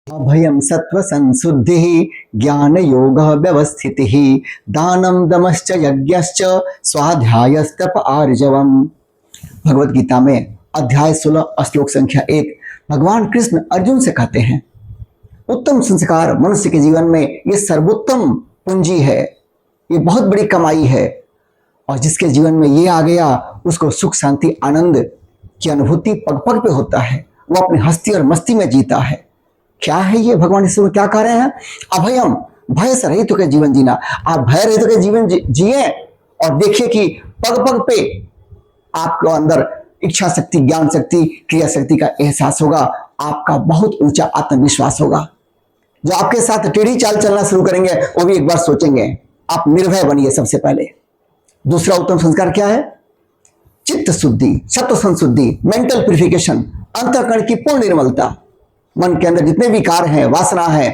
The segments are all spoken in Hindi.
अभयं सत्व संशुद्धि ज्ञान योग व्यवस्थिति दानम दमश्च यज्ञश्च स्वाध्यायस्तप आर्जवम। भगवत गीता में अध्याय 16 श्लोक संख्या 1 भगवान कृष्ण अर्जुन से कहते हैं, उत्तम संस्कार मनुष्य के जीवन में ये सर्वोत्तम पूंजी है, ये बहुत बड़ी कमाई है, और जिसके जीवन में ये आ गया उसको सुख शांति आनंद की अनुभूति पग पग पे होता है, वो अपनी हस्ती और मस्ती में जीता है। क्या है ये? भगवान इसमें क्या कह रहे हैं? अभयम, भय से रहित होकर जीवन जीना। आप भय रहित होकर जीवन जिए और देखिए कि पग पग पे आपको अंदर इच्छा शक्ति, ज्ञान शक्ति, क्रिया शक्ति का एहसास होगा, आपका बहुत ऊंचा आत्मविश्वास होगा। जो आपके साथ टेढ़ी चाल चलना शुरू करेंगे वो भी एक बार सोचेंगे। आप निर्भय बनिए सबसे पहले। दूसरा उत्तम संस्कार क्या है? चित्त शुद्धि, सत्व संशुद्धि, मेंटल प्यूरिफिकेशन, अंतःकरण की पूर्ण निर्मलता। मन के अंदर जितने विकार हैं, वासना है,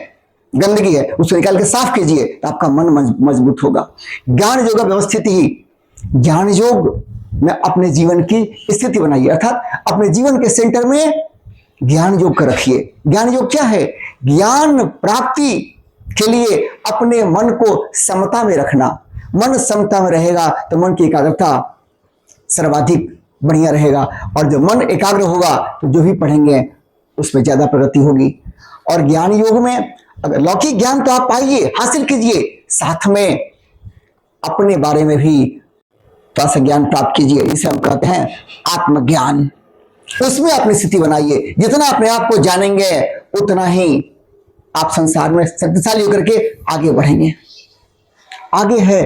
गंदगी है, उसको निकाल के साफ कीजिए तो आपका मन मजबूत होगा। ज्ञान योग व्यवस्थित ही, ज्ञान योग में अपने जीवन की स्थिति बनाइए, अर्थात अपने जीवन के सेंटर में ज्ञान योग कर रखिए। ज्ञान योग क्या है? ज्ञान प्राप्ति के लिए अपने मन को समता में रखना। मन समता में रहेगा तो मन की एकाग्रता सर्वाधिक बढ़िया रहेगा, और जब मन एकाग्र होगा तो जो भी पढ़ेंगे उसमें ज्यादा प्रगति होगी। और ज्ञान योग में अगर लौकिक ज्ञान तो आप पाइए, हासिल कीजिए, साथ में अपने बारे में भी थोड़ा सा ज्ञान प्राप्त कीजिए। इसे हम कहते हैं आत्मज्ञान। उसमें अपनी स्थिति बनाइए। जितना अपने आप को जानेंगे उतना ही आप संसार में शक्तिशाली होकर के आगे बढ़ेंगे। आगे है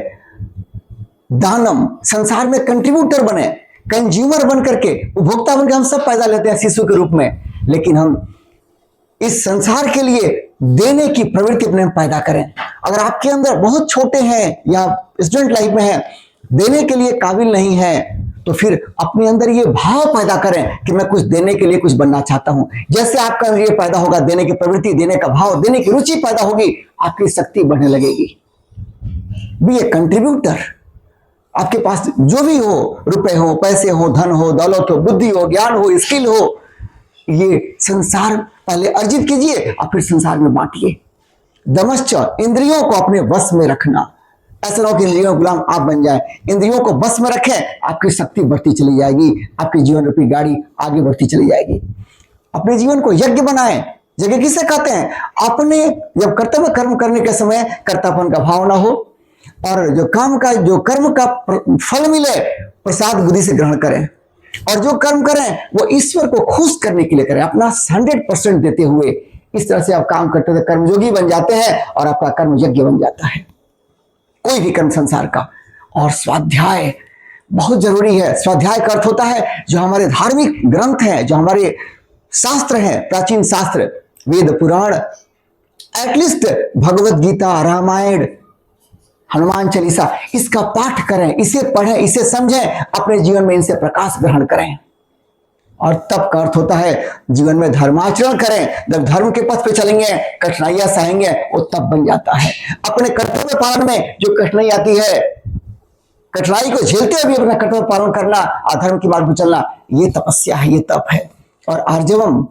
दानम, संसार में कंट्रीब्यूटर बने, कंज्यूमर बन करके, उपभोक्ता बनकर हम सब पैदा लेते हैं शिशु के रूप में, लेकिन हम इस संसार के लिए देने की प्रवृत्ति अपने पैदा करें। अगर आपके अंदर बहुत छोटे हैं या स्टूडेंट लाइफ में हैं, देने के लिए काबिल नहीं है, तो फिर अपने अंदर ये भाव पैदा करें कि मैं कुछ देने के लिए कुछ बनना चाहता हूं। जैसे आपका ये पैदा होगा, देने की प्रवृत्ति, देने का भाव, देने की रुचि पैदा होगी, आपकी शक्ति बढ़ने लगेगी। बी ए कंट्रीब्यूटर। आपके पास जो भी हो, रुपए हो, पैसे हो, धन हो, दौलत हो, बुद्धि हो, ज्ञान हो, स्किल हो, ये संसार पहले अर्जित कीजिए और फिर संसार में बांटिए। दमश्च, इंद्रियों को अपने वश में रखना। ऐसा ना हो कि इंद्रियों के गुलाम आप बन जाए। इंद्रियों को बस में रखें, आपकी शक्ति बढ़ती चली जाएगी, आपकी जीवन रूपी गाड़ी आगे बढ़ती चली जाएगी। अपने जीवन को यज्ञ बनाएं। यज्ञ किसे कहते हैं? अपने जब कर्तव्य कर्म करने के समय कर्तापन का भाव ना हो, और जो कर्म का फल मिले प्रसाद बुद्धि से ग्रहण करें, और जो कर्म करें वो ईश्वर को खुश करने के लिए करें, अपना 100% देते हुए। इस तरह से आप काम करते हुए कर्मयोगी बन जाते हैं और आपका कर्म यज्ञ बन जाता है, कोई भी कर्म संसार का। और स्वाध्याय बहुत जरूरी है। स्वाध्याय का अर्थ होता है जो हमारे धार्मिक ग्रंथ हैं, जो हमारे शास्त्र हैं, प्राचीन शास्त्र, वेद पुराण, एटलीस्ट भगवत गीता, रामायण, हनुमान चालीसा, इसका पाठ करें, इसे पढ़ें, इसे समझें, अपने जीवन में इनसे प्रकाश ग्रहण करें। और तब का अर्थ होता है जीवन में धर्माचरण करें। जब धर्म के पथ पे चलेंगे, कठिनाइयां सहेंगे, वो तब बन जाता है। अपने कर्तव्य पालन में जो कठिनाई आती है, कठिनाई को झेलते हुए अपना कर्तव्य पालन करना, अधर्म की मार्ग पर चलना, ये तपस्या है, ये तप है। और आर्जवम,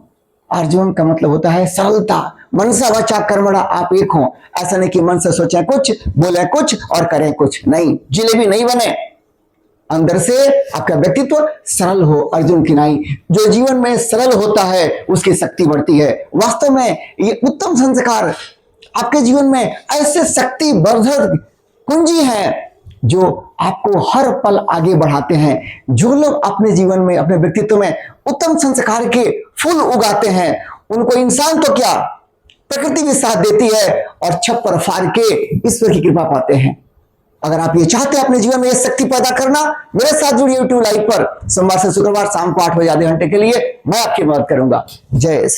आर्जवम का मतलब होता है सरलता। मनसा वाचा कर्मणा आप एक हो। ऐसा नहीं कि मन से सोचें कुछ, बोले कुछ और करें कुछ, नहीं, जिलेबी नहीं बने। अंदर से आपका व्यक्तित्व सरल हो। अर्जुन की नाई, जो जीवन में सरल होता है उसकी शक्ति बढ़ती है। वास्तव में ये उत्तम संस्कार आपके जीवन में ऐसे शक्ति वर्धक कुंजी है जो आपको हर पल आगे बढ़ाते हैं। जो लोग अपने जीवन में, अपने व्यक्तित्व में उत्तम संस्कार के फूल उगाते हैं, उनको इंसान तो क्या, प्रकृति भी साथ देती है और छप्पर फाड़ के ईश्वर की कृपा पाते हैं। अगर आप ये चाहते हैं अपने जीवन में ये शक्ति पैदा करना, मेरे साथ जुड़िए यूट्यूब लाइव पर सोमवार से शुक्रवार शाम को 8 बजे आधे घंटे के लिए। मैं आपकी मदद करूंगा। जय श्री